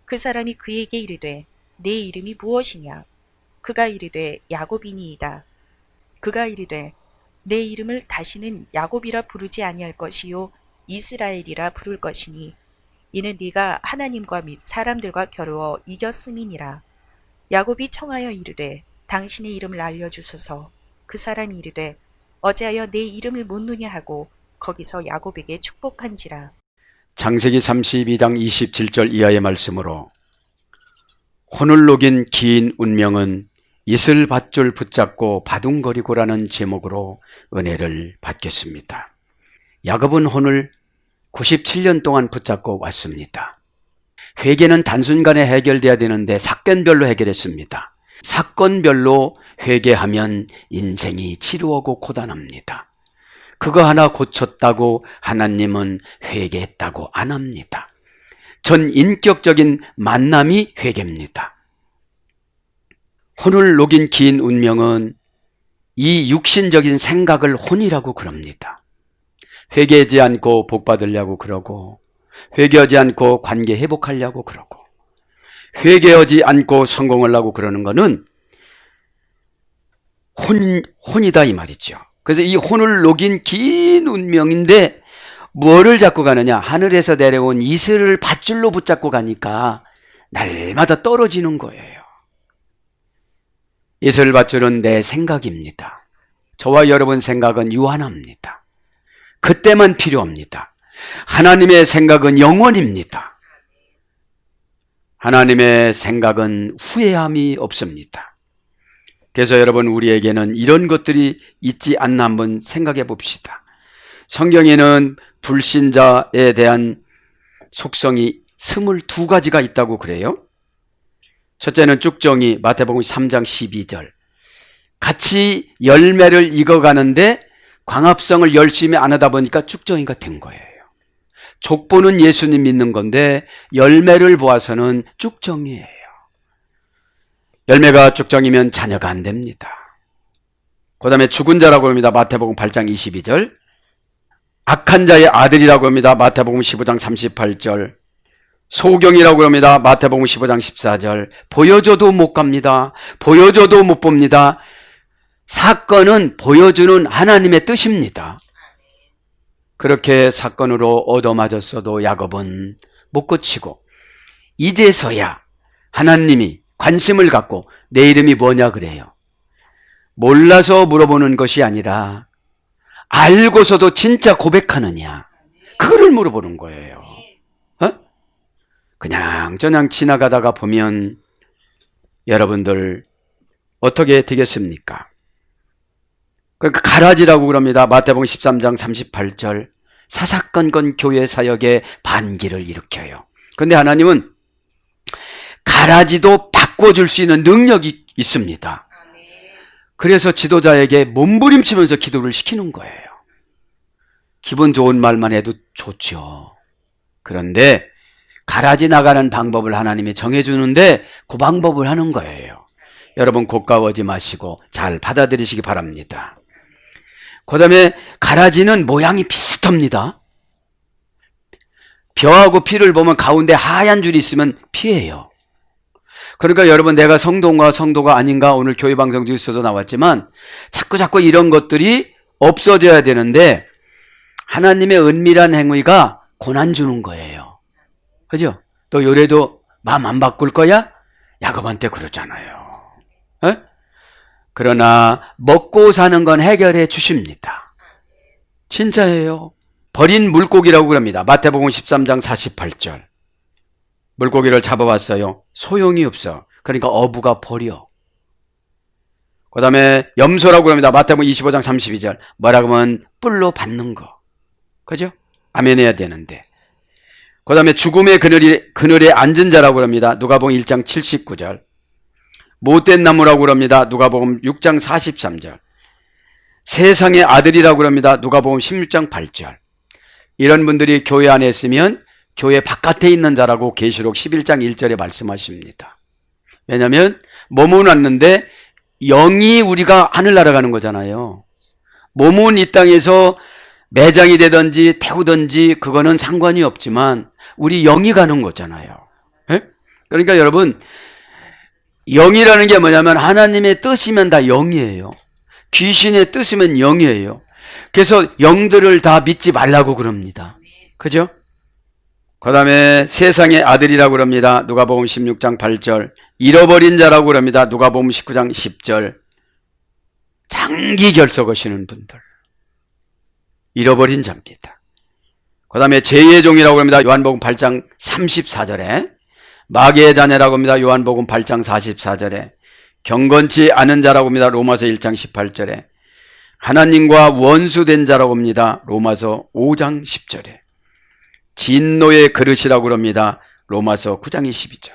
그 사람이 그에게 이르되 내 이름이 무엇이냐? 그가 이르되 야곱이니이다. 그가 이르되 내 이름을 다시는 야곱이라 부르지 아니할 것이요 이스라엘이라 부를 것이니 이는 네가 하나님과 및 사람들과 겨루어 이겼음이니라. 야곱이 청하여 이르되 당신의 이름을 알려주소서. 그 사람이 이르되 어찌하여 내 이름을 묻느냐 하고 거기서 야곱에게 축복한지라. 창세기 32장 27절 이하의 말씀으로 혼을 녹인 긴 운명은 이슬 밧줄 붙잡고 바둥거리고라는 제목으로 은혜를 받겠습니다. 야곱은 혼을 97년 동안 붙잡고 왔습니다. 회개는 단순간에 해결돼야 되는데 사건별로 해결했습니다. 사건별로 회개하면 인생이 지루하고 고단합니다. 그거 하나 고쳤다고 하나님은 회개했다고 안 합니다. 전 인격적인 만남이 회개입니다. 혼을 녹인 긴 운명은 이 육신적인 생각을 혼이라고 그럽니다. 회개하지 않고 복 받으려고 그러고, 회개하지 않고 관계 회복하려고 그러고, 회개하지 않고 성공하려고 그러는 거는 혼이다 이 말이죠. 그래서 이 혼을 녹인 긴 운명인데 뭐를 잡고 가느냐? 하늘에서 내려온 이슬을 밧줄로 붙잡고 가니까 날마다 떨어지는 거예요. 이슬 밧줄은 내 생각입니다. 저와 여러분 생각은 유한합니다. 그때만 필요합니다. 하나님의 생각은 영원입니다. 하나님의 생각은 후회함이 없습니다. 그래서 여러분, 우리에게는 이런 것들이 있지 않나 한번 생각해 봅시다. 성경에는 불신자에 대한 속성이 22가지가 있다고 그래요. 첫째는 쭉정이, 마태복음 3장 12절. 같이 열매를 익어가는데 광합성을 열심히 안 하다 보니까 쭉정이가 된 거예요. 족보는 예수님 믿는 건데 열매를 보아서는 쭉정이에요. 열매가 쭉정이면 자녀가 안 됩니다. 그 다음에 죽은 자라고 합니다. 마태복음 8장 22절. 악한 자의 아들이라고 합니다. 마태복음 15장 38절. 소경이라고 합니다. 마태복음 15장 14절. 보여줘도 못 갑니다. 보여줘도 못 봅니다. 사건은 보여주는 하나님의 뜻입니다. 그렇게 사건으로 얻어맞았어도 야곱은 못 고치고 이제서야 하나님이 관심을 갖고 내 이름이 뭐냐 그래요. 몰라서 물어보는 것이 아니라 알고서도 진짜 고백하느냐, 그거를 물어보는 거예요. 그냥 저냥 지나가다가 보면 여러분들 어떻게 되겠습니까? 그러니까 가라지라고 그럽니다. 마태복음 13장 38절. 사사건건 교회 사역에 반기를 일으켜요. 그런데 하나님은 가라지도 바꿔줄 수 있는 능력이 있습니다. 그래서 지도자에게 몸부림치면서 기도를 시키는 거예요. 기분 좋은 말만 해도 좋죠. 그런데 가라지 나가는 방법을 하나님이 정해주는데 그 방법을 하는 거예요. 여러분, 고가워지 마시고 잘 받아들이시기 바랍니다. 그 다음에 가라지는 모양이 비슷합니다. 벼하고 피를 보면 가운데 하얀 줄이 있으면 피예요. 그러니까 여러분, 내가 성도인가 성도가 아닌가, 오늘 교회방송 뉴스도 나왔지만 자꾸 이런 것들이 없어져야 되는데 하나님의 은밀한 행위가 고난 주는 거예요. 그죠? 또 요래도 마음 안 바꿀 거야? 야곱한테 그러잖아요. 에? 그러나 먹고 사는 건 해결해 주십니다. 진짜예요. 버린 물고기라고 그럽니다. 마태복음 13장 48절. 물고기를 잡아왔어요. 소용이 없어. 그러니까 어부가 버려. 그 다음에 염소라고 합니다. 마태복음 25장 32절. 뭐라고 하면 뿔로 받는 거. 그죠? 아멘 해야 되는데. 그 다음에 죽음의 그늘에 앉은 자라고 합니다. 누가복음 1장 79절. 못된 나무라고 합니다. 누가복음 6장 43절. 세상의 아들이라고 합니다. 누가복음 16장 8절. 이런 분들이 교회 안에 있으면 교회 바깥에 있는 자라고 계시록 11장 1절에 말씀하십니다. 왜냐하면 몸은 왔는데 영이 우리가 하늘 날아가는 거잖아요. 몸은 이 땅에서 매장이 되든지 태우든지 그거는 상관이 없지만 우리 영이 가는 거잖아요. 에? 그러니까 여러분, 영이라는 게 뭐냐면 하나님의 뜻이면 다 영이에요. 귀신의 뜻이면 영이에요. 그래서 영들을 다 믿지 말라고 그럽니다. 그죠? 그 다음에 세상의 아들이라고 그럽니다. 누가복음 16장 8절. 잃어버린 자라고 그럽니다. 누가복음 19장 10절. 장기 결석하시는 분들. 잃어버린 자입니다. 그 다음에 죄의 종이라고 합니다. 요한복음 8장 34절에 마귀의 자녀라고 합니다. 요한복음 8장 44절에 경건치 않은 자라고 합니다. 로마서 1장 18절에 하나님과 원수된 자라고 합니다. 로마서 5장 10절에 진노의 그릇이라고 합니다. 로마서 9장 22절.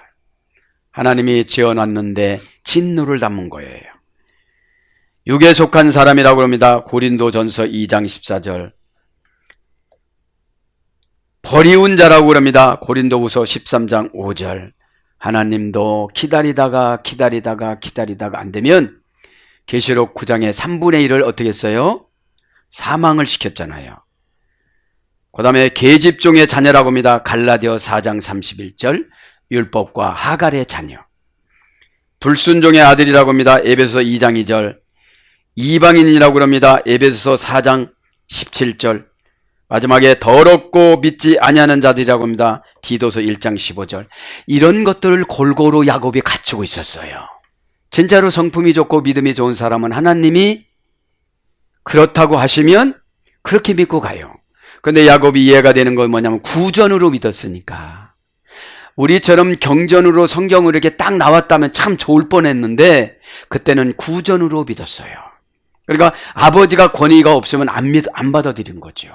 하나님이 지어놨는데 진노를 담은 거예요. 육에 속한 사람이라고 합니다. 고린도전서 2장 14절. 버리운 자라고 합니다. 고린도후서 13장 5절. 하나님도 기다리다가 안 되면 계시록 9장의 3분의 1을 어떻게 했어요? 사망을 시켰잖아요. 그 다음에 계집종의 자녀라고 합니다. 갈라디아 4장 31절. 율법과 하갈의 자녀. 불순종의 아들이라고 합니다. 에베소서 2장 2절. 이방인이라고 합니다. 에베소서 4장 17절. 마지막에 더럽고 믿지 아니하는 자들이라고 합니다. 디도서 1장 15절. 이런 것들을 골고루 야곱이 갖추고 있었어요. 진짜로 성품이 좋고 믿음이 좋은 사람은 하나님이 그렇다고 하시면 그렇게 믿고 가요. 그런데 야곱이 이해가 되는 건 뭐냐면 구전으로 믿었으니까. 우리처럼 경전으로 성경으로 이렇게 딱 나왔다면 참 좋을 뻔했는데 그때는 구전으로 믿었어요. 그러니까 아버지가 권위가 없으면 안 받아들인 거죠.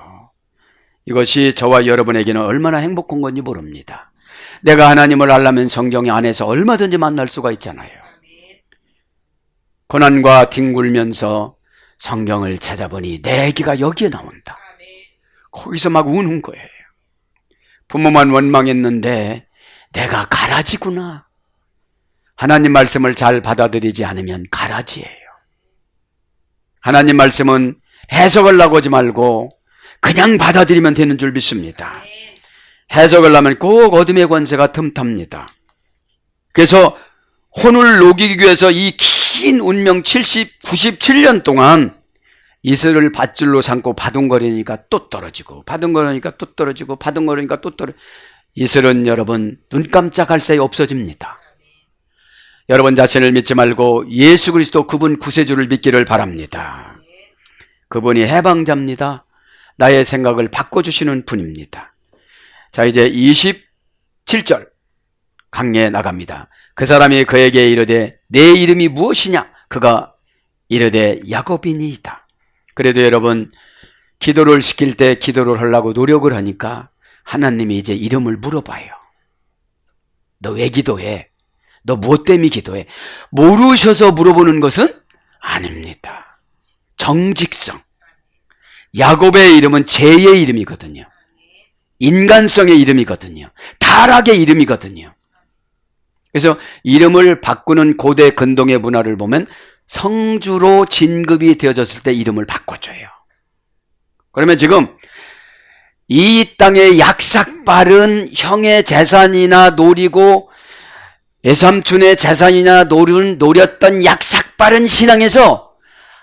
이것이 저와 여러분에게는 얼마나 행복한 건지 모릅니다. 내가 하나님을 알려면 성경 안에서 얼마든지 만날 수가 있잖아요. 고난과 뒹굴면서 성경을 찾아보니 내 얘기가 여기에 나온다. 거기서 막 우는 거예요. 부모만 원망했는데 내가 가라지구나. 하나님 말씀을 잘 받아들이지 않으면 가라지예요. 하나님 말씀은 해석을 하지 말고 그냥 받아들이면 되는 줄 믿습니다. 해석을 하면 꼭 어둠의 권세가 틈탑니다. 그래서 혼을 녹이기 위해서 이 긴 운명 97년 동안 이슬을 밧줄로 삼고 바둥거리니까 또 떨어지고 바둥거리니까 또 떨어지고 바둥거리니까 또 떨어지고. 이슬은 여러분 눈 깜짝할 사이 없어집니다. 여러분 자신을 믿지 말고 예수 그리스도 그분 구세주를 믿기를 바랍니다. 그분이 해방자입니다. 나의 생각을 바꿔주시는 분입니다. 자, 이제 27절 강례에 나갑니다. 그 사람이 그에게 이르되 내 이름이 무엇이냐? 그가 이르되 야곱이니이다. 그래도 여러분 기도를 시킬 때 기도를 하려고 노력을 하니까 하나님이 이제 이름을 물어봐요. 너 왜 기도해? 너 무엇 때문에 기도해? 모르셔서 물어보는 것은 아닙니다. 정직성. 야곱의 이름은 죄의 이름이거든요. 인간성의 이름이거든요. 타락의 이름이거든요. 그래서 이름을 바꾸는 고대 근동의 문화를 보면 성주로 진급이 되어졌을 때 이름을 바꿔줘요. 그러면 지금 이 땅에 약삭빠른 형의 재산이나 노리고 외삼촌의 재산이나 노렸던 약삭빠른 신앙에서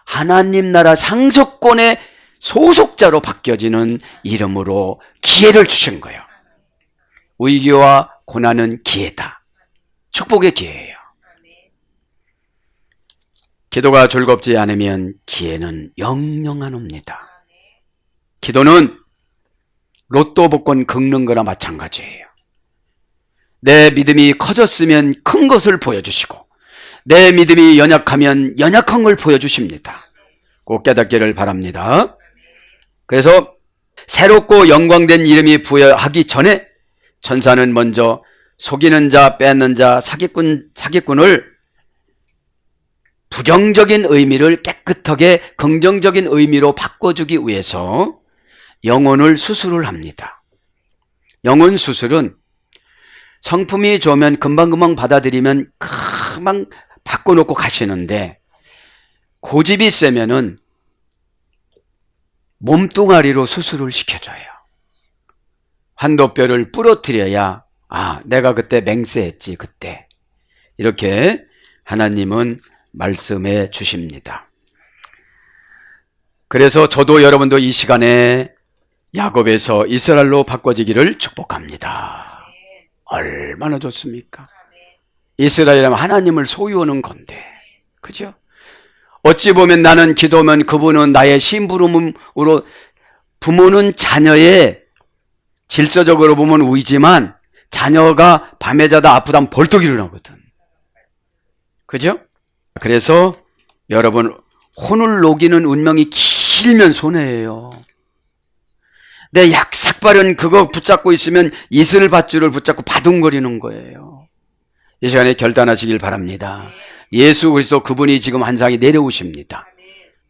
하나님 나라 상속권의 소속자로 바뀌어지는 이름으로 기회를 주신 거예요. 위기와 고난은 기회다. 축복의 기회예요. 기도가 즐겁지 않으면 기회는 영영 안 옵니다. 기도는 로또 복권 긁는 거나 마찬가지예요. 내 믿음이 커졌으면 큰 것을 보여주시고 내 믿음이 연약하면 연약한 걸 보여주십니다. 꼭 깨닫기를 바랍니다. 그래서 새롭고 영광된 이름이 부여하기 전에 천사는 먼저 속이는 자, 뺏는 자, 사기꾼을 부정적인 의미를 깨끗하게 긍정적인 의미로 바꿔주기 위해서 영혼을 수술을 합니다. 영혼 수술은 성품이 좋으면 금방금방 받아들이면 금방 바꿔놓고 가시는데 고집이 세면은 몸뚱아리로 수술을 시켜줘요. 환도뼈를 부러뜨려야 아, 내가 그때 맹세했지, 그때. 이렇게 하나님은 말씀해 주십니다. 그래서 저도 여러분도 이 시간에 야곱에서 이스라엘로 바꿔지기를 축복합니다. 얼마나 좋습니까? 이스라엘은 하나님을 소유하는 건데, 그죠? 어찌 보면 나는 기도하면 그분은 나의 심부름으로, 부모는 자녀의 질서적으로 보면 우이지만 자녀가 밤에 자다 아프다면 벌떡 일어나거든. 그죠? 그래서 여러분, 혼을 녹이는 운명이 길면 손해예요. 내 약삭바른 그거 붙잡고 있으면 이슬밧줄을 붙잡고 바둥거리는 거예요. 이 시간에 결단하시길 바랍니다. 예수 그리스도 그분이 지금 환상이 내려오십니다.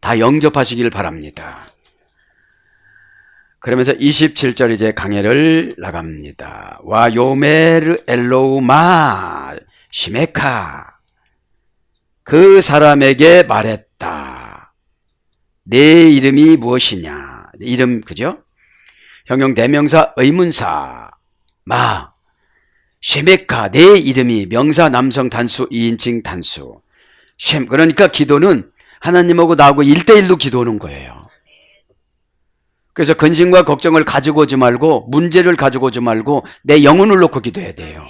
다 영접하시길 바랍니다. 그러면서 27절 이제 강해를 나갑니다. 와 요메르 엘로우마 시메카, 그 사람에게 말했다. 내 이름이 무엇이냐? 이름, 그죠? 형용 대명사 의문사 마 쉐메카, 내 이름이 명사 남성 단수 2인칭 단수 셴. 그러니까 기도는 하나님하고 나하고 1대1로 기도하는 거예요. 그래서 근심과 걱정을 가지고 오지 말고, 문제를 가지고 오지 말고 내 영혼을 놓고 기도해야 돼요.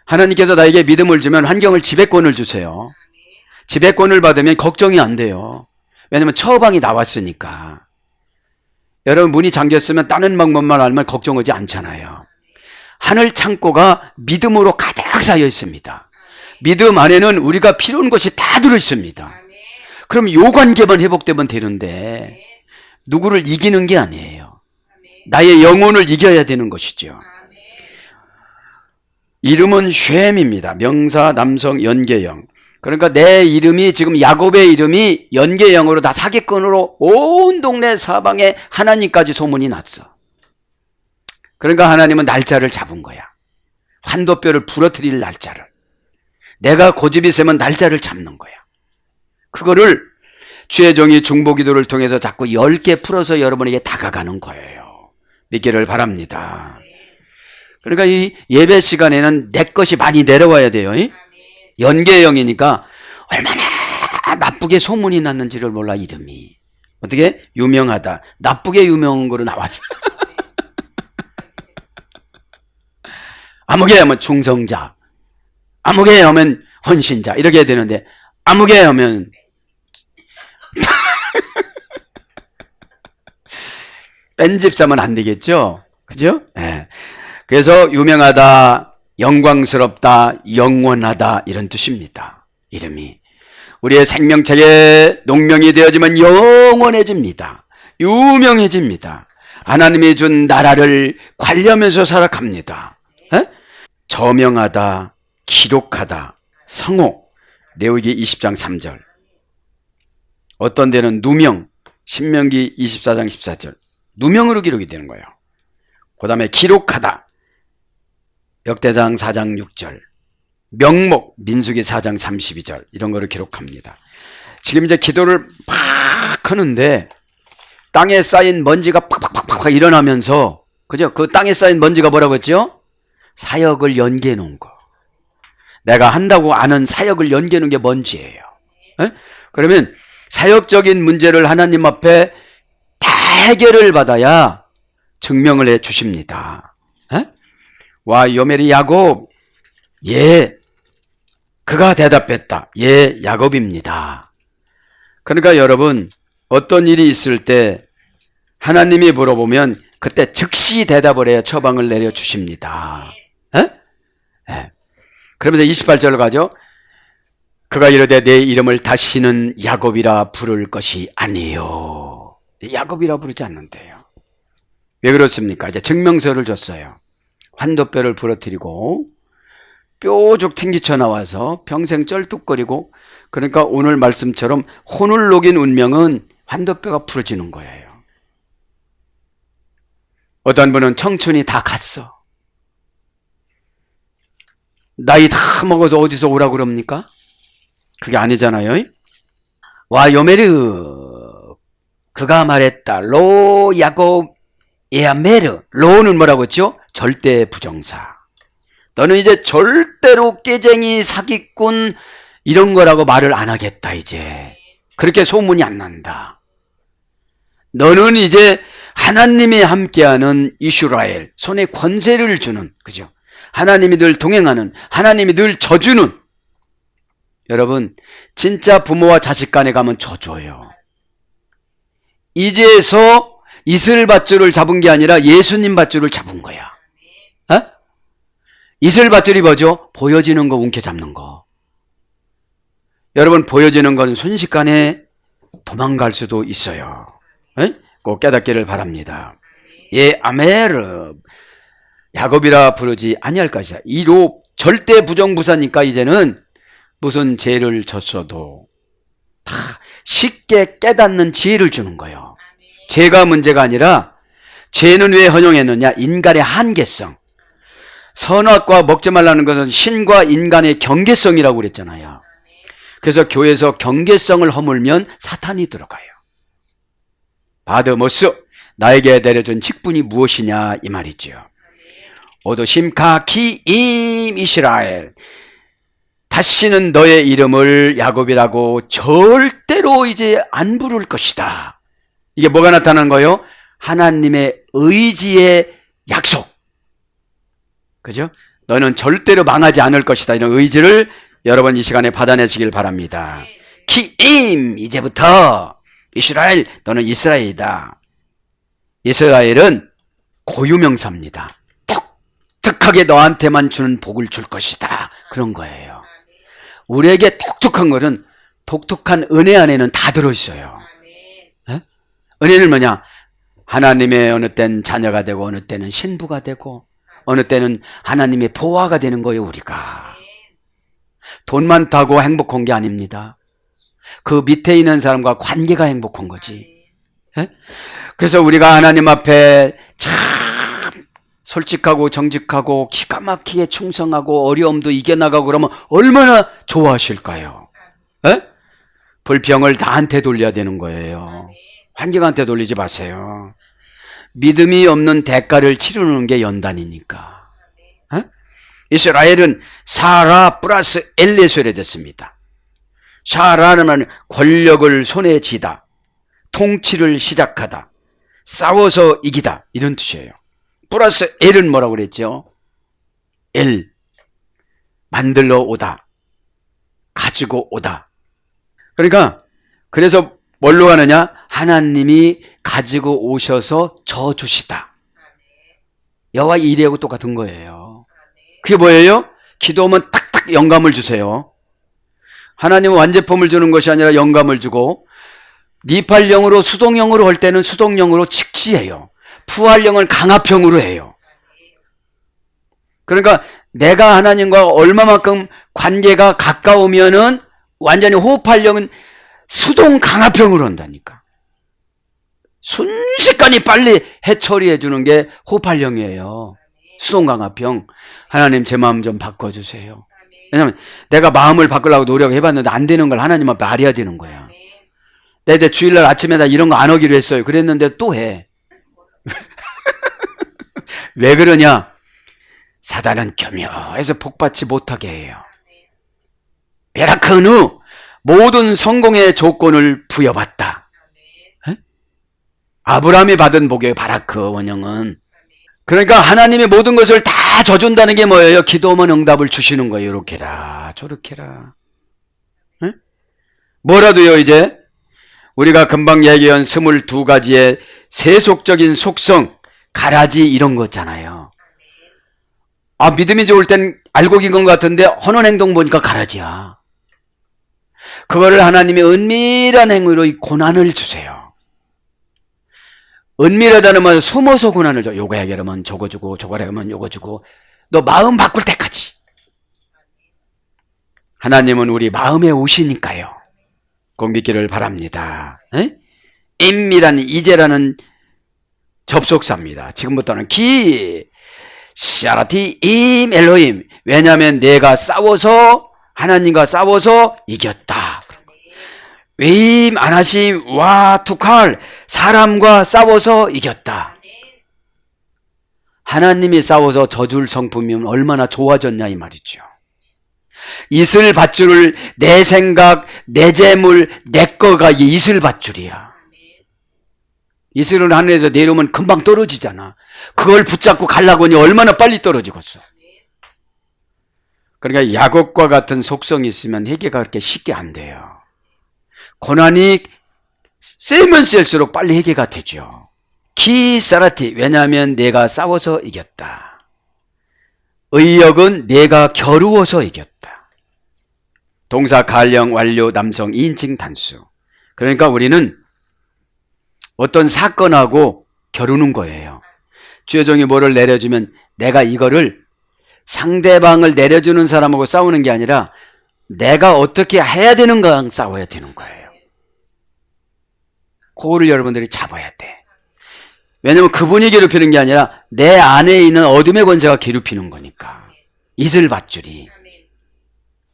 하나님께서 나에게 믿음을 주면 환경을 지배권을 주세요. 지배권을 받으면 걱정이 안 돼요. 왜냐하면 처방이 나왔으니까. 여러분, 문이 잠겼으면 다른 방법만 알면 걱정하지 않잖아요. 하늘 창고가 믿음으로 가득 쌓여 있습니다. 믿음 안에는 우리가 필요한 것이 다 들어 있습니다. 그럼 요 관계만 회복되면 되는데 누구를 이기는 게 아니에요. 나의 영혼을 이겨야 되는 것이죠. 이름은 쉔입니다. 명사 남성 연계형. 그러니까 내 이름이, 지금 야곱의 이름이 연계형으로 다 사기꾼으로 온 동네 사방에 하나님까지 소문이 났어. 그러니까 하나님은 날짜를 잡은 거야. 환도뼈를 부러뜨릴 날짜를. 내가 고집이 세면 날짜를 잡는 거야. 그거를 주의 종이 중보기도를 통해서 자꾸 10개 풀어서 여러분에게 다가가는 거예요. 믿기를 바랍니다. 그러니까 이 예배 시간에는 내 것이 많이 내려와야 돼요. 연계형이니까 얼마나 나쁘게 소문이 났는지를 몰라. 이름이 어떻게 유명하다, 나쁘게 유명한 거로 나왔어. 아무개 하면 충성자, 아무개 하면 헌신자 이렇게 해야 되는데 아무개 하면 뺀집 싸면 안 되겠죠? 그죠? 네. 그래서 유명하다, 영광스럽다, 영원하다 이런 뜻입니다. 이름이 우리의 생명책에 농명이 되어지면 영원해집니다. 유명해집니다. 하나님이 준 나라를 관리하면서 살아갑니다. 에? 저명하다, 기록하다, 성호, 레위기 20장 3절. 어떤 데는 누명, 신명기 24장 14절. 누명으로 기록이 되는 거예요. 그 다음에 기록하다, 역대상 4장 6절. 명목, 민수기 4장 32절. 이런 거를 기록합니다. 지금 이제 기도를 막 하는데 땅에 쌓인 먼지가 팍팍팍팍 일어나면서, 그죠? 그 땅에 쌓인 먼지가 뭐라고 했죠? 사역을 연계해 놓은 거. 내가 한다고 아는 사역을 연계해 놓은 게 먼지예요. 에? 그러면 사역적인 문제를 하나님 앞에 다 해결을 받아야 증명을 해 주십니다. 에? 와 요메리 야곱, 예, 그가 대답했다. 예, 야곱입니다. 그러니까 여러분, 어떤 일이 있을 때 하나님이 물어보면 그때 즉시 대답을 해야 처방을 내려주십니다. 에? 에. 그러면서 28절을 가죠. 그가 이르되 내 이름을 다시는 야곱이라 부를 것이 아니요. 야곱이라 부르지 않는데요. 왜 그렇습니까? 이제 증명서를 줬어요. 환도뼈를 부러뜨리고 뾰족 튕기쳐 나와서 평생 쩔뚝거리고, 그러니까 오늘 말씀처럼 혼을 녹인 운명은 환도뼈가 부러지는 거예요. 어떤 분은 청춘이 다 갔어. 나이 다 먹어서 어디서 오라고 그럽니까? 그게 아니잖아요. 와 요메르, 그가 말했다. 로 야곱 에아메르. 로는 뭐라고 했죠? 절대 부정사. 너는 이제 절대로 깨쟁이, 사기꾼 이런 거라고 말을 안 하겠다 이제. 그렇게 소문이 안 난다. 너는 이제 하나님이 함께하는 이스라엘, 손에 권세를 주는, 그죠? 하나님이 늘 동행하는, 하나님이 늘 져주는. 여러분, 진짜 부모와 자식 간에 가면 져줘요. 이제서 이슬 밧줄을 잡은 게 아니라 예수님 밧줄을 잡은 거야. 어? 이슬 밧줄이 뭐죠? 보여지는 거 움켜잡는 거. 여러분, 보여지는 건 순식간에 도망갈 수도 있어요. 에? 꼭 깨닫기를 바랍니다. 예, 아메르. 야곱이라 부르지 아니할 것이다. 이로 절대 부정부사니까 이제는 무슨 죄를 졌어도 다 쉽게 깨닫는 지혜를 주는 거예요. 죄가 문제가 아니라 죄는 왜 허용했느냐? 인간의 한계성. 선악과 먹지 말라는 것은 신과 인간의 경계성이라고 그랬잖아요. 그래서 교회에서 경계성을 허물면 사탄이 들어가요. 바드모스, 나에게 내려준 직분이 무엇이냐 이 말이죠. 오도심카 키임 이스라엘, 다시는 너의 이름을 야곱이라고 절대로 이제 안 부를 것이다. 이게 뭐가 나타나는 거예요? 하나님의 의지의 약속. 그죠? 너는 절대로 망하지 않을 것이다. 이런 의지를 여러분 이 시간에 받아내시길 바랍니다. 키임, 이제부터 이스라엘, 너는 이스라엘이다. 이스라엘은 고유명사입니다. 독특하게 너한테만 주는 복을 줄 것이다. 그런 거예요. 우리에게 독특한 것은 독특한 은혜 안에는 다 들어있어요. 에? 은혜는 뭐냐? 하나님의 어느 때는 자녀가 되고 어느 때는 신부가 되고 어느 때는 하나님의 보화가 되는 거예요. 우리가 돈 많다고 행복한 게 아닙니다. 그 밑에 있는 사람과 관계가 행복한 거지. 에? 그래서 우리가 하나님 앞에 참 솔직하고 정직하고 기가 막히게 충성하고 어려움도 이겨나가고 그러면 얼마나 좋아하실까요? 에? 불평을 나한테 돌려야 되는 거예요. 환경한테 돌리지 마세요. 믿음이 없는 대가를 치르는 게 연단이니까. 에? 이스라엘은 사라 플러스 엘레셀이 됐습니다. 사라는 말 권력을 손에 쥐다, 통치를 시작하다, 싸워서 이기다 이런 뜻이에요. 플러스 엘은 뭐라고 그랬죠? 엘, 만들러 오다, 가지고 오다. 그러니까 그래서 뭘로 가느냐? 하나님이 가지고 오셔서 저 주시다. 여호와 이레하고 똑같은 거예요. 그게 뭐예요? 기도하면 탁탁 영감을 주세요. 하나님은 완제품을 주는 것이 아니라 영감을 주고, 니팔령으로 수동령으로 할 때는 수동령으로 직시해요. 푸활령을 강압형으로 해요. 그러니까 내가 하나님과 얼마만큼 관계가 가까우면은 완전히 호흡활령은 수동 강압형으로 한다니까. 순식간에 빨리 해처리해 주는 게 호흡활령이에요. 수동 강압형. 하나님 제 마음 좀 바꿔주세요. 왜냐하면 내가 마음을 바꾸려고 노력해봤는데 안 되는 걸 하나님 앞에 말해야 되는 거야. 내가 이제 주일날 아침에 나 이런 거 안 하기로 했어요. 그랬는데 또 해. 왜 그러냐? 사단은 교묘해서 복받지 못하게 해요. 베라크는 모든 성공의 조건을 부여받다. 에? 아브라함이 받은 복의 바라크 원형은. 그러니까 하나님의 모든 것을 다 져준다는 게 뭐예요? 기도하면 응답을 주시는 거예요. 이렇게라 저렇게라. 에? 뭐라도요 이제 우리가 금방 얘기한 22가지의 세속적인 속성, 가라지 이런 거 있잖아요. 아, 믿음이 좋을 땐 알고 긴 것 같은데 하는 행동 보니까 가라지야. 그거를 하나님의 은밀한 행위로 이 고난을 주세요. 은밀하다는 말은 숨어서 고난을 줘. 요거 해결하면 저거 주고 저거 해결하면 요거 주고 너 마음 바꿀 때까지. 하나님은 우리 마음에 오시니까요. 꼭 믿기를 바랍니다. 에? 임이라는 이제라는 접속사입니다. 지금부터는 기 샤라티 임 엘로임. 왜냐하면 내가 싸워서 하나님과 싸워서 이겼다. 외임 안하심 와 투칼 사람과 싸워서 이겼다. 하나님이 싸워서 져줄 성품이면 얼마나 좋아졌냐 이 말이죠. 이슬 밧줄을 내 생각, 내 재물, 내 거가 이슬 밧줄이야. 이슬은 하늘에서 내려오면 금방 떨어지잖아. 그걸 붙잡고 가려고 하니 얼마나 빨리 떨어지겠어. 그러니까 야곱과 같은 속성이 있으면 회개가 그렇게 쉽게 안 돼요. 고난이 세면 셀수록 빨리 회개가 되죠. 키사라티, 왜냐하면 내가 싸워서 이겼다. 의역은 내가 겨루어서 이겼다. 동사 가령 완료 남성 2인칭 단수. 그러니까 우리는 어떤 사건하고 겨루는 거예요. 주여종이 뭐를 내려주면 내가 이거를 상대방을 내려주는 사람하고 싸우는 게 아니라 내가 어떻게 해야 되는가 싸워야 되는 거예요. 그거를 여러분들이 잡아야 돼. 왜냐면 그분이 괴롭히는 게 아니라 내 안에 있는 어둠의 권세가 괴롭히는 거니까. 이슬 밧줄이.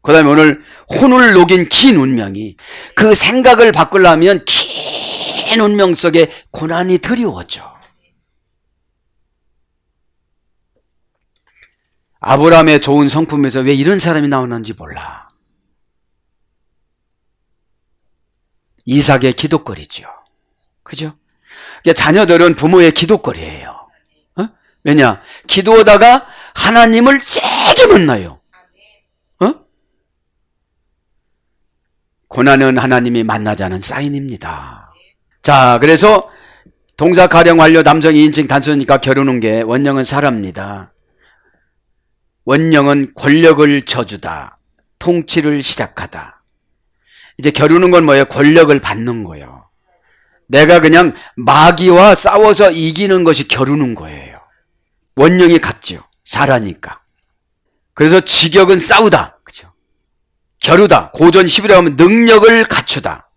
그 다음에 오늘 혼을 녹인 긴 운명이, 그 생각을 바꾸려면 긴 운명 속에 고난이 드리워져. 아브라함의 좋은 성품에서 왜 이런 사람이 나오는지 몰라. 이삭의 기도거리죠. 그죠? 자녀들은 부모의 기도거리예요. 어? 왜냐? 기도하다가 하나님을 세게 만나요. 어? 고난은 하나님이 만나자는 사인입니다. 자, 그래서 동사 가령 완료 남성 2인칭 단수니까 겨루는 게, 원형은 사람입니다. 원형은 권력을 저주다, 통치를 시작하다. 이제 겨루는 건 뭐예요? 권력을 받는 거예요. 내가 그냥 마귀와 싸워서 이기는 것이 겨루는 거예요. 원형이 같죠. 사라니까. 그래서 직역은 싸우다. 그죠? 겨루다. 고전 10이라고 하면 능력을 갖추다.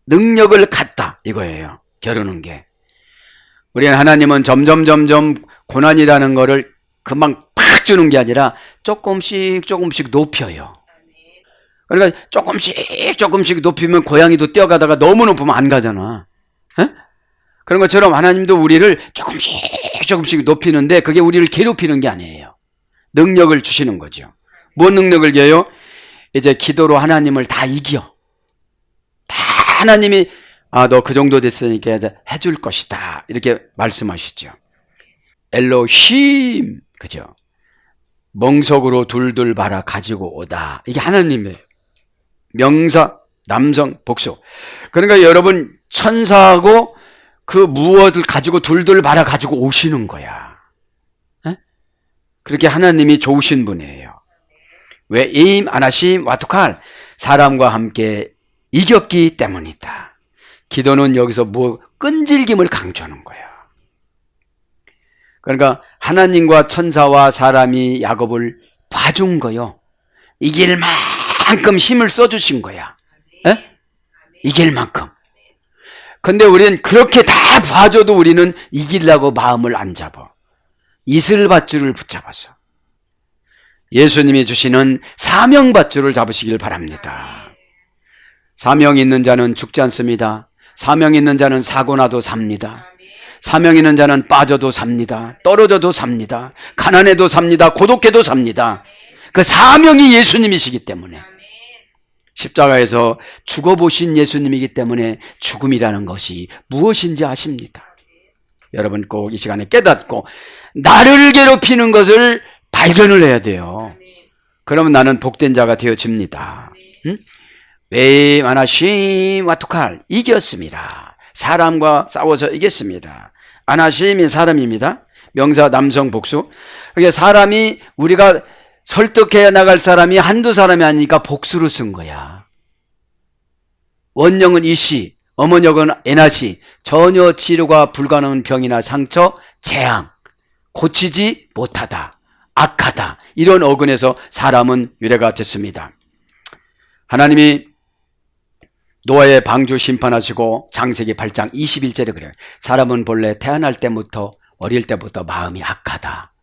능력을 갖다. 이거예요. 겨루는 게. 우리는 하나님은 점점 고난이라는 거를 금방 팍 주는 게 아니라 조금씩 높여요. 그러니까 조금씩 높이면 고양이도 뛰어가다가 너무 높으면 안 가잖아. 에? 그런 것처럼 하나님도 우리를 조금씩 높이는데 그게 우리를 괴롭히는 게 아니에요. 능력을 주시는 거죠. 뭔 능력을 줘요? 이제 기도로 하나님을 다 이겨. 다 하나님이 너 그 정도 됐으니까 이제 해줄 것이다. 이렇게 말씀하시죠. 엘로힘, 그죠? 멍석으로 둘둘 말아 가지고 오다. 이게 하나님이에요. 명사, 남성, 복수. 그러니까 여러분 천사하고 그 무엇을 가지고 둘둘 말아 가지고 오시는 거야. 에? 그렇게 하나님이 좋으신 분이에요. 왜? 임, 아나심, 와투칼. 사람과 함께 이겼기 때문이다. 기도는 여기서 끈질김을 강조하는 거야. 그러니까 하나님과 천사와 사람이 야곱을 봐준 거요. 이길 만큼 힘을 써주신 거야. 에? 이길 만큼. 근데 우리는 그렇게 다 봐줘도 우리는 이기려고 마음을 안 잡아. 이슬밧줄을 붙잡아서. 예수님이 주시는 사명밧줄을 잡으시길 바랍니다. 사명 있는 자는 죽지 않습니다. 사명 있는 자는 사고 나도 삽니다. 사명 있는 자는 빠져도 삽니다. 떨어져도 삽니다. 가난해도 삽니다. 고독해도 삽니다. 그 사명이 예수님이시기 때문에, 십자가에서 죽어보신 예수님이기 때문에 죽음이라는 것이 무엇인지 아십니다. 여러분 꼭 이 시간에 깨닫고 나를 괴롭히는 것을 발견을 해야 돼요. 그러면 나는 복된 자가 되어집니다. 왜 아나심 와투칼, 이겼습니다. 사람과 싸워서 이겼습니다. 아나심이 사람입니다. 명사 남성 복수. 그러니까 사람이, 우리가 설득해 나갈 사람이 한두 사람이 아니니까 복수로 쓴 거야. 원형은 이씨, 어머역은 에나시. 전혀 치료가 불가능한 병이나 상처, 재앙, 고치지 못하다, 악하다, 이런 어근에서 사람은 유래가 됐습니다. 하나님이 노아의 방주 심판하시고 창세기 8장 21절에 그래요. 사람은 본래 태어날 때부터, 어릴 때부터 마음이 악하다,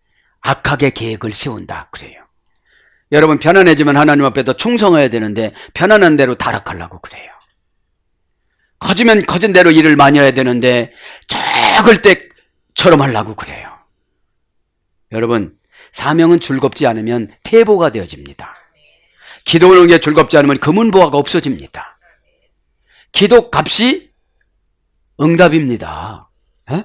악하게 계획을 세운다 그래요. 여러분 편안해지면 하나님 앞에 더 충성해야 되는데 편안한 대로 타락하려고 그래요. 커지면 커진 대로 일을 많이 해야 되는데 적을 때처럼 하려고 그래요. 여러분, 사명은 즐겁지 않으면 태보가 되어집니다. 기도하는 게 즐겁지 않으면 금은보화가 없어집니다. 기도 값이 응답입니다. 에?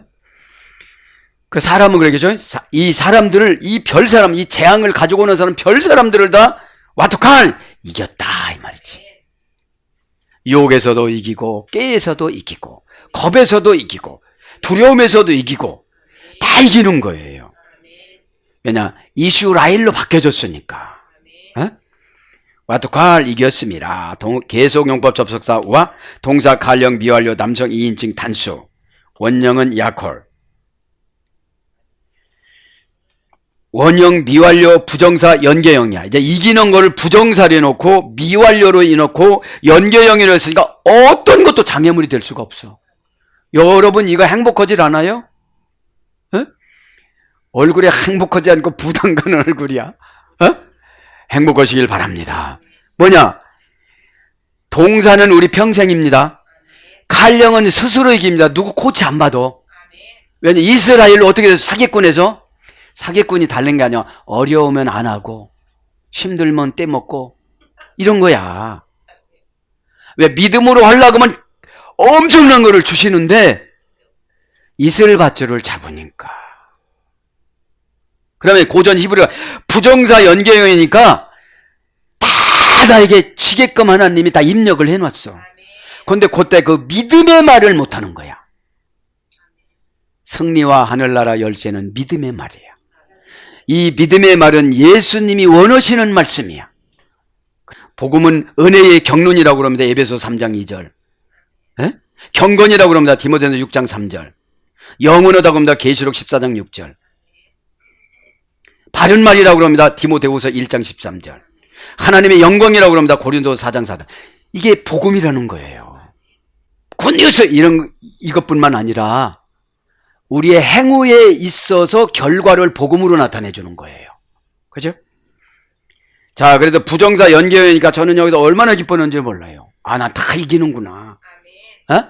그 사람은 그러겠죠? 이 사람들을, 이 별 사람, 이 재앙을 가지고 오는 사람, 별 사람들을 다 와토칼 이겼다 이 말이지. 유혹에서도 이기고, 깨에서도 이기고, 겁에서도 이기고, 두려움에서도 이기고, 다 이기는 거예요. 왜냐? 이슈라엘로 바뀌어졌으니까. 에? 와토칼 이겼습니다. 계속용법 접속사와 동사 칼령 미완료 남성 2인칭 단수. 원형은 야콜. 원형 미완료 부정사 연계형이야. 이제 이기는 거를 부정사로 해놓고 미완료로 해놓고 연계형이라 했으니까 어떤 것도 장애물이 될 수가 없어. 여러분 이거 행복하질 않아요? 에? 얼굴에 행복하지 않고 부담 가는 얼굴이야. 어? 행복하시길 바랍니다. 뭐냐? 동사는 우리 평생입니다. 칼령은 스스로 이깁니다. 누구 코치 안 봐도. 왜냐? 이스라엘로 어떻게 돼서 사기꾼에서 사기꾼이 달린 게 아니야. 어려우면 안 하고 힘들면 떼먹고 이런 거야. 왜? 믿음으로 하려고 하면 엄청난 거를 주시는데 이슬밧줄을 잡으니까. 그러면 고전 히브리가 부정사 연계형이니까 다 나에게 지게끔 하나님이 다 입력을 해놨어. 그런데 그때 그 믿음의 말을 못하는 거야. 승리와 하늘나라 열쇠는 믿음의 말이야. 이 믿음의 말은 예수님이 원하시는 말씀이야. 복음은 은혜의 경륜이라고 그럽니다. 에베소 3장 2절. 에? 경건이라고 그럽니다. 디모데전서 6장 3절. 영원하다고 합니다. 계시록 14장 6절. 바른 말이라고 그럽니다. 디모데후서 1장 13절. 하나님의 영광이라고 그럽니다. 고린도서 4장 4절. 이게 복음이라는 거예요. 굿뉴스 이것뿐만 아니라 우리의 행위에 있어서 결과를 복음으로 나타내 주는 거예요. 그죠? 자, 그래서 부정사 연계형이니까 저는 여기서 얼마나 기뻤는지 몰라요. 아, 나 다 이기는구나. 어?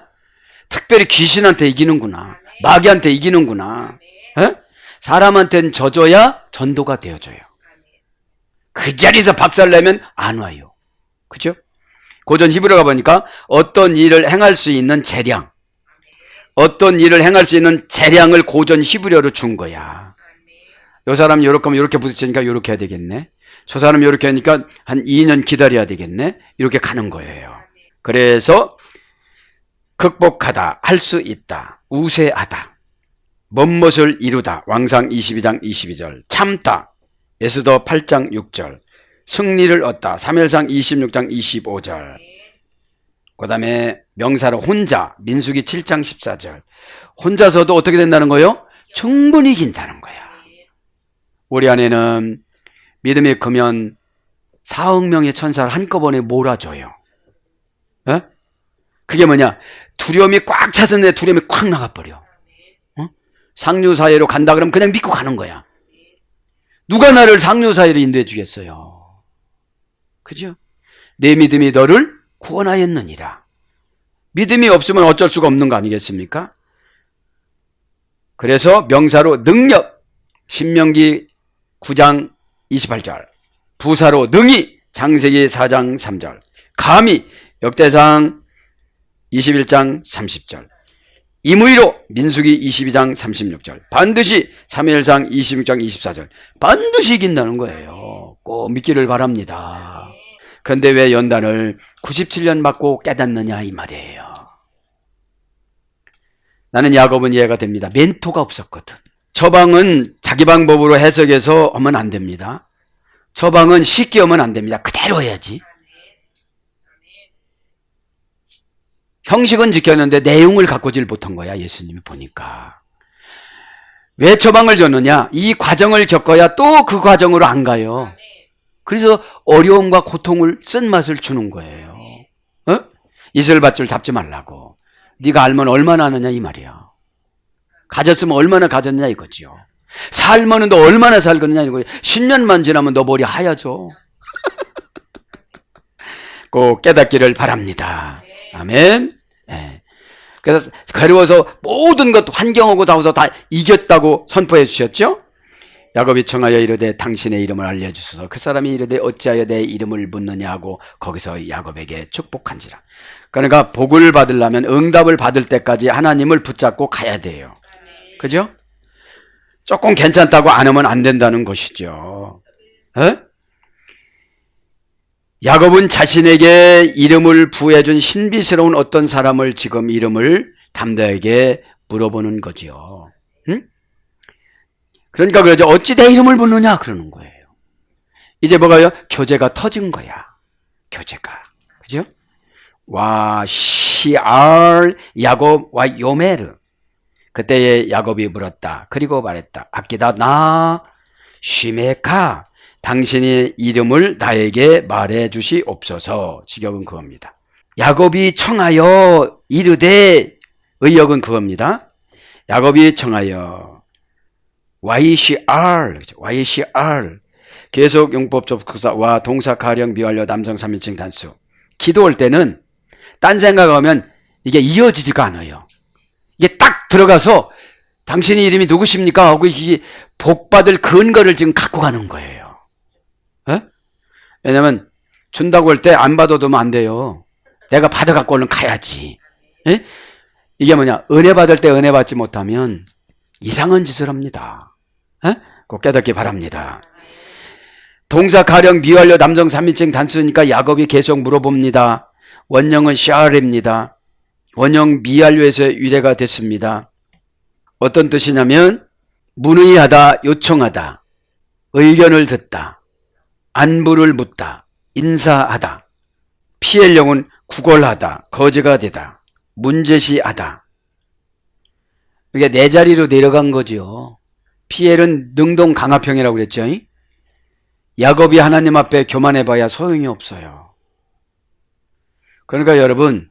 특별히 귀신한테 이기는구나. 마귀한테 이기는구나. 어? 사람한테는 져줘야 전도가 되어져요. 그 자리에서 박살내면 안 와요. 그죠? 고전 히브리가 보니까 어떤 일을 행할 수 있는 재량, 어떤 일을 행할 수 있는 재량을 고전 히브리어로 준 거야. 요 사람이 요렇게 하면 요렇게 부딪히니까 요렇게 해야 되겠네. 저 사람이 요렇게 하니까 한 2년 기다려야 되겠네. 이렇게 가는 거예요. 그래서 극복하다, 할 수 있다, 우세하다, 멋을 이루다, 왕상 22장 22절, 참다, 에스더 8장 6절, 승리를 얻다, 사무엘상 26장 25절, 그 다음에 명사로 혼자, 민수기 7장 14절. 혼자서도 어떻게 된다는 거예요? 충분히 이긴다는 거야. 우리 안에는 믿음이 크면 4억 명의 천사를 한꺼번에 몰아줘요. 어? 그게 뭐냐? 두려움이 꽉 차서 내 두려움이 꽉 나가버려. 어? 상류사회로 간다 그러면 그냥 믿고 가는 거야. 누가 나를 상류사회로 인도해 주겠어요? 그죠? 내 믿음이 너를 구원하였느니라. 믿음이 없으면 어쩔 수가 없는 거 아니겠습니까? 그래서 명사로 능력, 신명기 9장 28절, 부사로 능히, 창세기 4장 3절, 감히, 역대상 21장 30절, 임의로, 민수기 22장 36절, 반드시, 사무엘상 26장 24절, 반드시 이긴다는 거예요. 꼭 믿기를 바랍니다. 그런데 왜 연단을 97년 맞고 깨닫느냐 이 말이에요. 나는 야곱은 이해가 됩니다. 멘토가 없었거든. 처방은 자기 방법으로 해석해서 하면 안 됩니다. 처방은 쉽게 하면 안 됩니다. 그대로 해야지. 형식은 지켰는데 내용을 가꾸질 못한 거야. 예수님이 보니까. 왜 처방을 줬느냐? 이 과정을 겪어야 또 그 과정으로 안 가요. 그래서 어려움과 고통을 쓴맛을 주는 거예요. 어? 이슬밧줄 잡지 말라고. 네가 알면 얼마나 아느냐 이 말이야. 가졌으면 얼마나 가졌냐 이거지요. 살면은 너 얼마나 살겠느냐 이거예요. 10년만 지나면 너 머리 하얘져. 꼭 깨닫기를 바랍니다. 아멘. 네. 그래서 괴로워서 모든 것 환경하고 다워서 다 이겼다고 선포해 주셨죠. 야곱이 청하여 이르되 당신의 이름을 알려주소서. 그 사람이 이르되 어찌하여 내 이름을 묻느냐 하고 거기서 야곱에게 축복한지라. 그러니까 복을 받으려면 응답을 받을 때까지 하나님을 붙잡고 가야 돼요. 그죠? 조금 괜찮다고 안 하면 안 된다는 것이죠. 에? 야곱은 자신에게 이름을 부여해준 신비스러운 어떤 사람을 지금 이름을 담대하게 물어보는 거지요. 응? 그러니까 그러죠. 어찌 내 이름을 묻느냐 그러는 거예요. 이제 뭐가요? 교제가 터진 거야. 교제가. 그죠? 와 시알 야곱 와 요메르. 그때에 야곱이 물었다. 그리고 말했다. 아끼다 나 쉬메카 당신의 이름을 나에게 말해 주시옵소서. 직역은 그겁니다. 야곱이 청하여 이르되 의역은 그겁니다. 야곱이 청하여 YCR 계속 용법 접속사와 동사 가령 미완료 남성 3인칭 단수. 기도할 때는 딴 생각하면 이게 이어지지가 않아요. 이게 딱 들어가서 당신의 이름이 누구십니까? 하고 이게 복받을 근거를 지금 갖고 가는 거예요. 에? 왜냐면 준다고 할 때 안 받아두면 안 돼요. 내가 받아갖고 얼른 가야지. 에? 이게 뭐냐? 은혜 받을 때 은혜 받지 못하면 이상한 짓을 합니다. 에? 꼭 깨닫기 바랍니다. 동사 가령 미완료 남성 3인칭 단수니까 야곱이 계속 물어봅니다. 원형은 샤알입니다. 원형 미완료에서 유래가 됐습니다. 어떤 뜻이냐면 문의하다, 요청하다, 의견을 듣다, 안부를 묻다, 인사하다. 피엘령은 구걸하다, 거지가 되다, 문제시하다. 이게 네 자리로 내려간 거죠. 피엘은 능동 강화평이라고 그랬죠. 야곱이 하나님 앞에 교만해봐야 소용이 없어요. 그러니까 여러분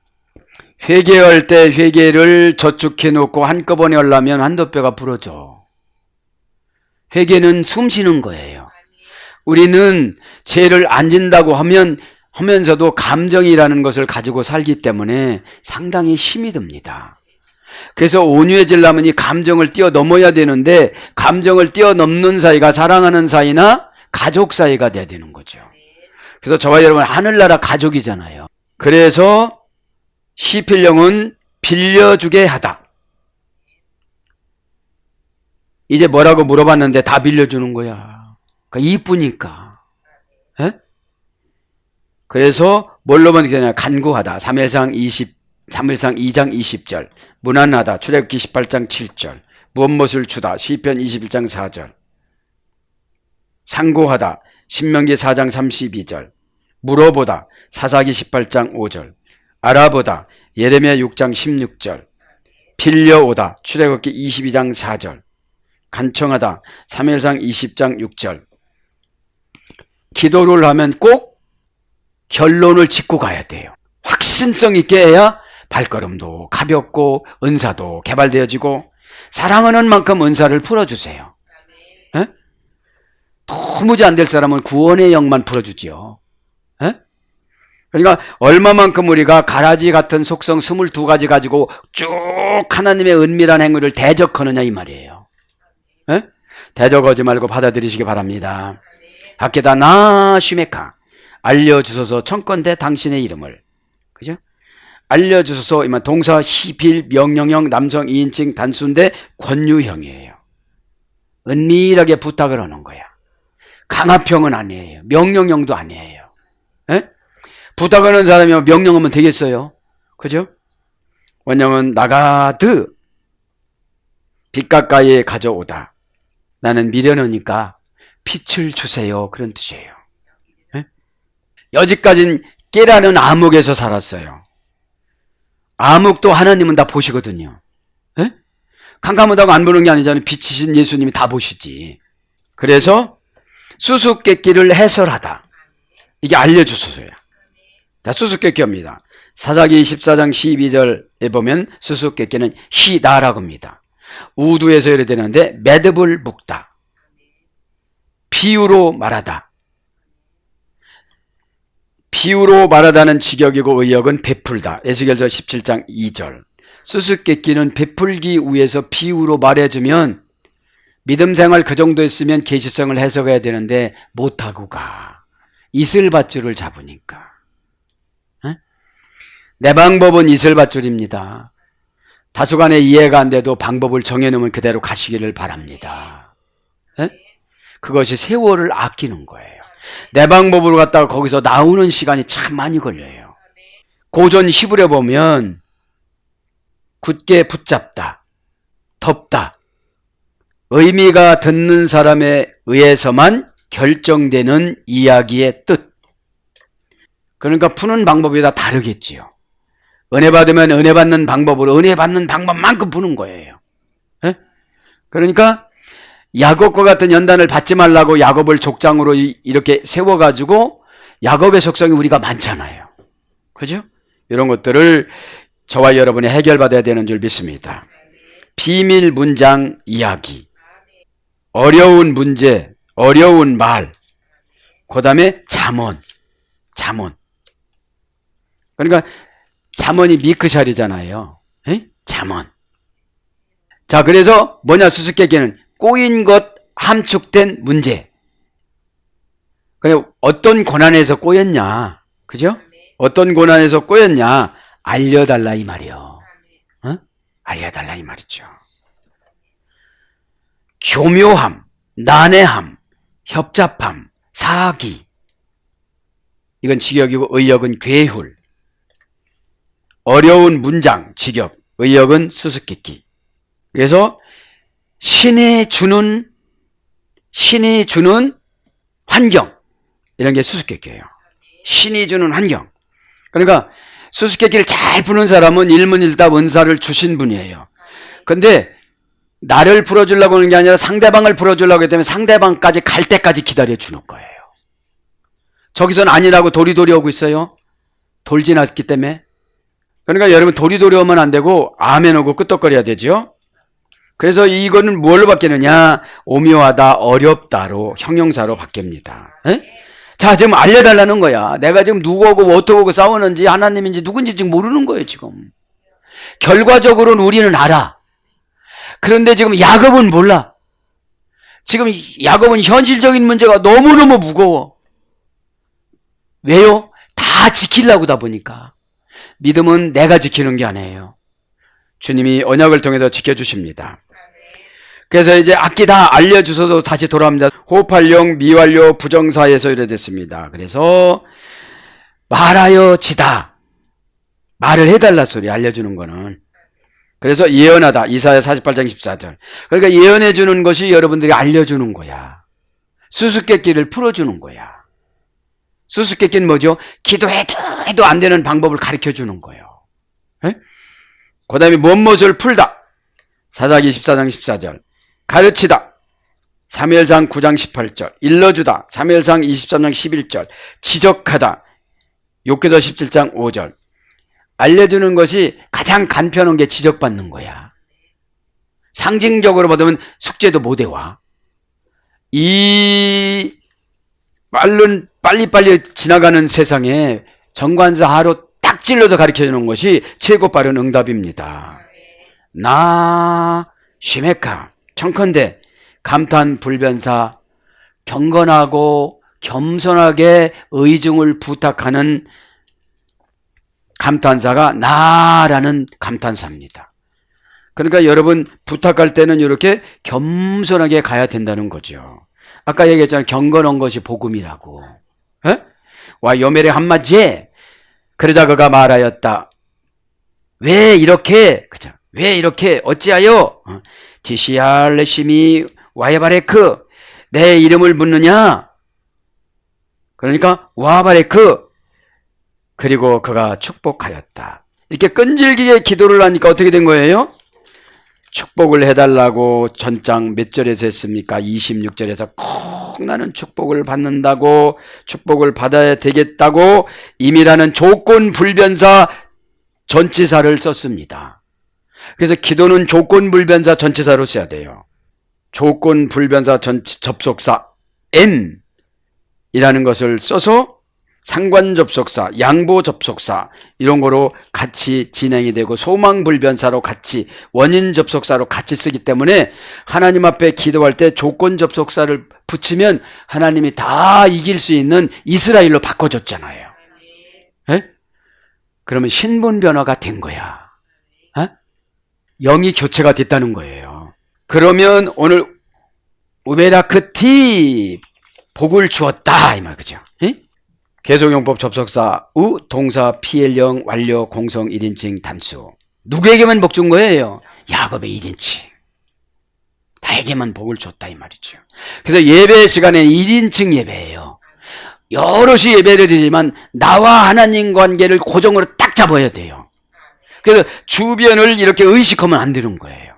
회개할 때 회개를 저축해 놓고 한꺼번에 하려면 한도뼈가 부러져. 회개는 숨 쉬는 거예요. 우리는 죄를 안 진다고 하면서도 감정이라는 것을 가지고 살기 때문에 상당히 힘이 듭니다. 그래서 온유해지려면 이 감정을 뛰어넘어야 되는데 감정을 뛰어넘는 사이가 사랑하는 사이나 가족 사이가 돼야 되는 거죠. 그래서 저와 여러분 하늘나라 가족이잖아요. 그래서 시필령은 빌려주게 하다. 이제 뭐라고 물어봤는데 다 빌려주는 거야. 그러니까 이쁘니까. 에? 그래서 뭘로 보면 되냐? 간구하다. 사무엘상 2장 20절. 무난하다. 출애굽기 18장 7절. 무엇을 주다. 시편 21장 4절. 상고하다. 신명기 4장 32절. 물어보다. 사사기 18장 5절. 알아보다. 예레미야 6장 16절. 빌려오다. 출애굽기 22장 4절. 간청하다. 사무엘상 20장 6절. 기도를 하면 꼭 결론을 짓고 가야 돼요. 확신성 있게 해야 발걸음도 가볍고 은사도 개발되어지고 사랑하는 만큼 은사를 풀어주세요. 에? 도무지 안 될 사람은 구원의 영만 풀어주지요. 에? 그러니까 얼마만큼 우리가 가라지 같은 속성 22가지 가지고 쭉 하나님의 은밀한 행위를 대적하느냐 이 말이에요. 에? 대적하지 말고 받아들이시기 바랍니다. 밖에다 나 쉬메카 알려주소서 청건대 당신의 이름을. 그죠? 알려주소서 이만 동사 시필 명령형 남성 2인칭 단수인데 권유형이에요. 은밀하게 부탁을 하는 거야. 강압형은 아니에요. 명령형도 아니에요. 에? 부탁하는 사람이 명령하면 되겠어요? 그죠? 원형은 나가드 빛 가까이에 가져오다. 나는 미련하니까 빛을 주세요. 그런 뜻이에요. 에? 여지까지는 깨라는 암흑에서 살았어요. 암흑도 하나님은 다 보시거든요. 에? 캄캄하다고 안 보는 게 아니잖아요. 빛이신 예수님이 다 보시지. 그래서 수수께끼를 해설하다. 이게 알려주소서야. 자, 수수께끼입니다. 사사기 14장 12절에 보면 수수께끼는 시다라고 합니다. 우두에서 이래 되는데 매듭을 묶다. 비유로 말하다. 비유로 말하다는 직역이고 의역은 베풀다. 에스겔서 17장 2절. 수수께끼는 베풀기 위해서 비유로 말해주면 믿음 생활 그 정도 했으면 계시성을 해석해야 되는데 못하고 가. 이슬밧줄을 잡으니까. 에? 내 방법은 이슬밧줄입니다. 다소간에 이해가 안 돼도 방법을 정해놓으면 그대로 가시기를 바랍니다. 에? 그것이 세월을 아끼는 거예요. 내 방법으로 갔다가 거기서 나오는 시간이 참 많이 걸려요. 고전 히브리어 보면 굳게 붙잡다, 덮다, 의미가 듣는 사람에 의해서만 결정되는 이야기의 뜻. 그러니까 푸는 방법이 다 다르겠지요. 은혜 받으면 은혜 받는 방법으로 은혜 받는 방법만큼 푸는 거예요. 에? 그러니까 야곱과 같은 연단을 받지 말라고 야곱을 족장으로 이렇게 세워가지고 야곱의 속성이 우리가 많잖아요. 그죠? 이런 것들을 저와 여러분이 해결받아야 되는 줄 믿습니다. 비밀 문장 이야기, 어려운 문제, 어려운 말, 그 다음에 잠언. 그러니까 잠언이 미크샬이잖아요. 에? 잠언. 자, 그래서 뭐냐, 수수께끼는 꼬인 것 함축된 문제. 그래, 어떤 고난에서 꼬였냐, 그죠? 어떤 고난에서 꼬였냐, 알려달라 이 말이요. 어? 알려달라 이 말이죠. 교묘함, 난해함, 협잡함, 사기. 이건 직역이고 의역은 괴훌. 어려운 문장, 직역, 의역은 수수께끼. 그래서 신이 주는 환경, 이런 게 수수께끼예요. 신이 주는 환경. 그러니까 수수께끼를 잘 푸는 사람은 일문일답 은사를 주신 분이에요. 근데 나를 풀어주려고 하는 게 아니라 상대방을 풀어주려고 하기 때문에 상대방까지 갈 때까지 기다려주는 거예요. 저기서는 아니라고 도리도리 오고 있어요. 돌 지났기 때문에. 그러니까 여러분 도리도리 오면 안 되고 아멘 오고 끄떡거려야 되죠. 그래서 이거는 뭘로 바뀌느냐, 오묘하다, 어렵다로 형용사로 바뀝니다. 에? 자, 지금 알려달라는 거야. 내가 지금 누구하고 어떻게 싸우는지 하나님인지 누군지 지금 모르는 거예요. 지금 결과적으로는 우리는 알아. 그런데 지금 야곱은 몰라. 지금 야곱은 현실적인 문제가 너무너무 무거워. 왜요? 다 지키려고 하다 보니까. 믿음은 내가 지키는 게 아니에요. 주님이 언약을 통해서 지켜주십니다. 그래서 이제 악기 다 알려주셔서 다시 돌아옵니다. 호흡활용, 미완료, 부정사에서 이래 됐습니다. 그래서 말하여 지다. 말을 해달라 소리 알려주는 거는. 그래서 예언하다. 이사야 48장 14절. 그러니까 예언해주는 것이 여러분들이 알려주는 거야. 수수께끼를 풀어주는 거야. 수수께끼는 뭐죠? 기도해도 안 되는 방법을 가르쳐주는 거예요. 그 다음에 무엇을 풀다. 사사기 14장 14절. 가르치다. 사무엘상 9장 18절. 일러주다. 사무엘상 23장 11절. 지적하다. 욥기서 17장 5절. 알려주는 것이 가장 간편한 게 지적받는 거야. 상징적으로 보면 숙제도 못 해와. 이 빨리빨리 지나가는 세상에 정관사 하루 딱 찔러서 가르쳐주는 것이 최고 빠른 응답입니다. 나 시메카 청컨대 감탄 불변사, 경건하고 겸손하게 의중을 부탁하는 감탄사가 나라는 감탄사입니다. 그러니까 여러분 부탁할 때는 이렇게 겸손하게 가야 된다는 거죠. 아까 얘기했잖아요. 경건한 것이 복음이라고. 에? 와 요멜의 한마디에 그러자 그가 말하였다. 왜 이렇게 그죠? 왜 이렇게 어찌하여 지시알레심이 와이바레크 내 이름을 묻느냐? 그러니까 와바레크 그리고 그가 축복하였다. 이렇게 끈질기게 기도를 하니까 어떻게 된 거예요? 축복을 해달라고 전장 몇 절에서 했습니까? 26절에서 꼭 나는 축복을 받는다고 축복을 받아야 되겠다고 임이라는 조건 불변사 전치사를 썼습니다. 그래서 기도는 조건 불변사 전치사로 써야 돼요. 조건 불변사 접속사 M 이라는 것을 써서 상관 접속사, 양보 접속사 이런 거로 같이 진행이 되고 소망 불변사로 같이 원인 접속사로 같이 쓰기 때문에 하나님 앞에 기도할 때 조건 접속사를 붙이면 하나님이 다 이길 수 있는 이스라엘로 바꿔줬잖아요. 에? 그러면 신분 변화가 된 거야. 에? 영이 교체가 됐다는 거예요. 그러면 오늘 우베라크티 복을 주었다 이 말 그죠? 에? 개성용법 접속사 우 동사 PL형 완료 공성 1인칭 단수. 누구에게만 복 준 거예요? 야곱의 1인칭. 나에게만 복을 줬다 이 말이죠. 그래서 예배 시간에 1인칭 예배예요. 여럿이 예배를 드리지만 나와 하나님 관계를 고정으로 딱 잡아야 돼요. 그래서 주변을 이렇게 의식하면 안 되는 거예요.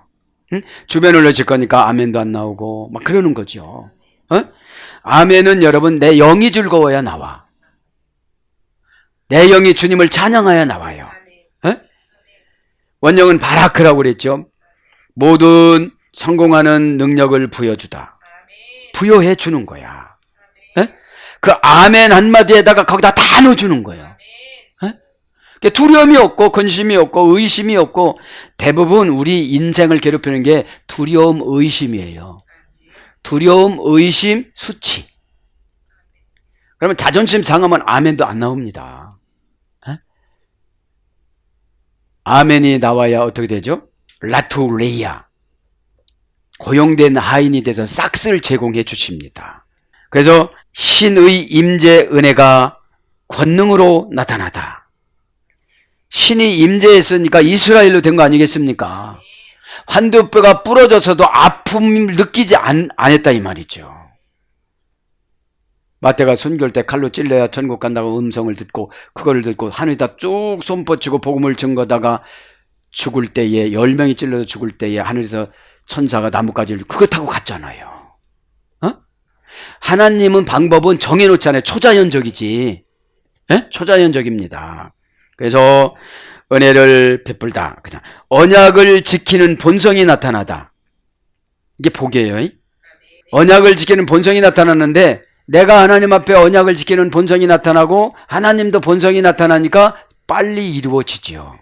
응? 주변을 의식할 거니까 아멘도 안 나오고 막 그러는 거죠. 어? 아멘은 여러분 내 영이 즐거워야 나와. 내 영이 주님을 찬양하여 나와요. 에? 원영은 바라크라고 그랬죠. 모든 성공하는 능력을 부여주다. 부여해 주는 거야. 에? 그 아멘 한마디에다가 거기다 다 넣어주는 거예요. 에? 두려움이 없고 근심이 없고 의심이 없고 대부분 우리 인생을 괴롭히는 게 두려움, 의심이에요. 두려움, 의심, 수치. 그러면 자존심 상하면 아멘도 안 나옵니다. 에? 아멘이 나와야 어떻게 되죠? 라투레이아. 고용된 하인이 돼서 싹스를 제공해 주십니다. 그래서 신의 임재 은혜가 권능으로 나타나다. 신이 임재했으니까 이스라엘로 된 거 아니겠습니까? 환두뼈가 부러져서도 아픔을 느끼지 않았다 이 말이죠. 마태가 순교할 때 칼로 찔려야 천국 간다고 음성을 듣고 그걸 듣고 하늘에다 쭉 손 뻗치고 복음을 증거다가 죽을 때에 10명이 찔려서 죽을 때에 하늘에서 천사가 나뭇가지를 그거 타고 갔잖아요. 어? 하나님은 방법은 정해놓잖아요. 초자연적이지. 에? 초자연적입니다. 그래서 은혜를 베풀다. 그냥 언약을 지키는 본성이 나타나다. 이게 복이에요. 언약을 지키는 본성이 나타나는데 내가 하나님 앞에 언약을 지키는 본성이 나타나고 하나님도 본성이 나타나니까 빨리 이루어지지요.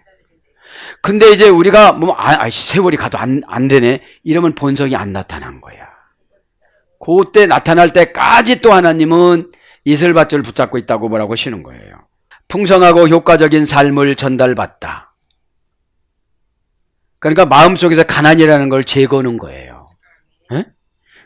근데 이제 우리가 세월이 가도 안 되네 이러면 본성이 안 나타난 거야. 그때 나타날 때까지 또 하나님은 이슬밧줄 붙잡고 있다고 뭐라고 하시는 거예요. 풍성하고 효과적인 삶을 전달받다. 그러니까 마음속에서 가난이라는 걸 제거하는 거예요. 에?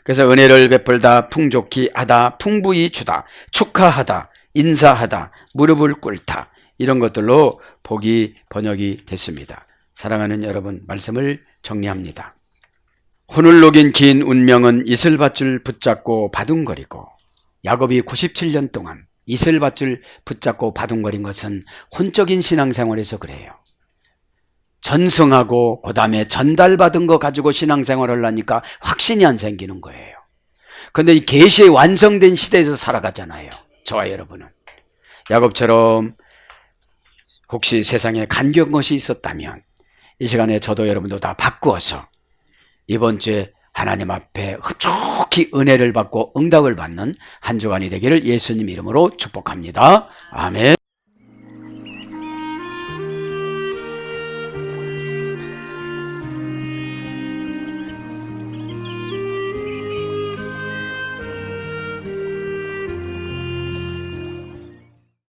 그래서 은혜를 베풀다, 풍족히 하다, 풍부히 주다, 축하하다, 인사하다, 무릎을 꿇다 이런 것들로 복이 번역이 됐습니다. 사랑하는 여러분, 말씀을 정리합니다. 혼을 녹인 긴 운명은 이슬밧줄 붙잡고 바둥거리고 야곱이 97년 동안 이슬밧줄 붙잡고 바둥거린 것은 혼적인 신앙생활에서 그래요. 전승하고 그 다음에 전달받은 거 가지고 신앙생활을 하니까 확신이 안 생기는 거예요. 그런데 이 계시의 완성된 시대에서 살아가잖아요. 저와 여러분은. 야곱처럼 혹시 세상에 간교한 것이 있었다면 이 시간에 저도 여러분도 다 바꾸어서 이번 주에 하나님 앞에 흡족히 은혜를 받고 응답을 받는 한 주간이 되기를 예수님 이름으로 축복합니다. 아멘.